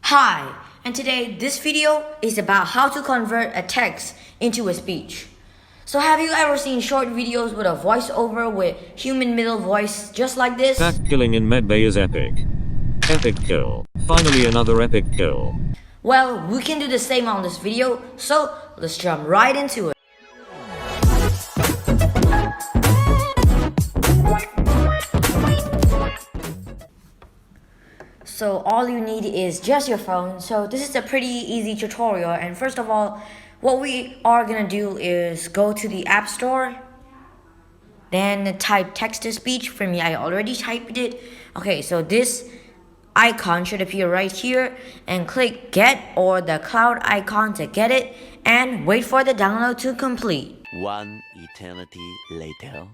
Hi, and today this video is about how to convert a text into a speech. So have you ever seen short videos with a voiceover with human middle voice just like this? That killing in medbay is epic. Epic kill. Finally another epic kill. Well, we can do the same on this video, so let's jump right into it. So all you need is just your phone. So this is a pretty easy tutorial, and first of all, what we are gonna do is go to the App Store, then type text to speech. For me, I already typed it. Okay, so this icon should appear right here, and click get or the cloud icon to get it, and wait for the download to complete. One eternity later.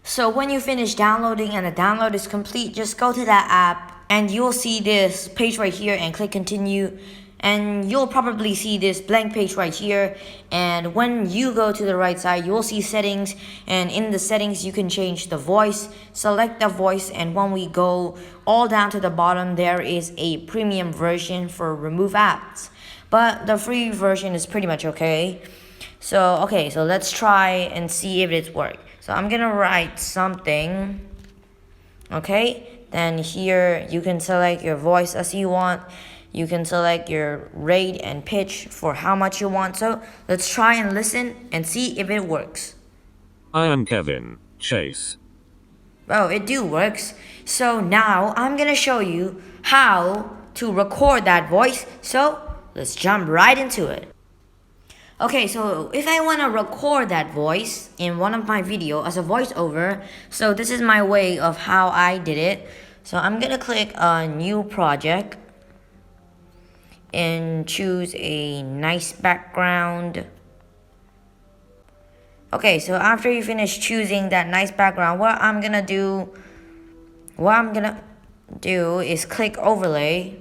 So when you finish downloading and the download is complete, just go to that app and you'll see this page right here and click continue, and you'll probably see this blank page right here. And when you go to the right side, you'll see settings, and in the settings you can change the voice. Select the voice, and when we go all down to the bottom, there is a premium version for remove ads, but the free version is pretty much okay. So let's try and see if it works. So I'm gonna write something. Okay, then here you can select your voice as you want. You can select your rate and pitch for how much you want. So let's try and listen and see if it works. I am Kevin Chase. Oh, it do works. So now I'm gonna show you how to record that voice. So let's jump right into it. Okay, so if I want to record that voice in one of my videos as a voiceover, so this is my way of how I did it. So I'm gonna click a new project and choose a nice background. Okay, so after you finish choosing that nice background, what I'm gonna do is click overlay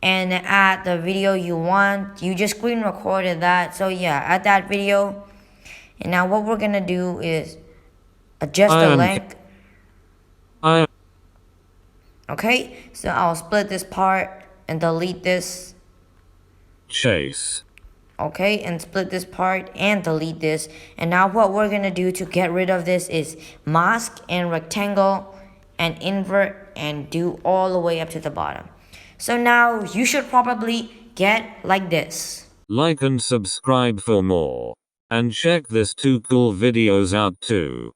and add the video you want. You just screen recorded that, so yeah, add that video. And now what we're gonna do is adjust the length. Okay, so I'll split this part and delete this. Chase. Okay, and split this part and delete this. And now what we're gonna do to get rid of this is mask and rectangle and invert and do all the way up to the bottom. So now you should probably get like this. Like and subscribe for more. And check this 2 cool videos out too.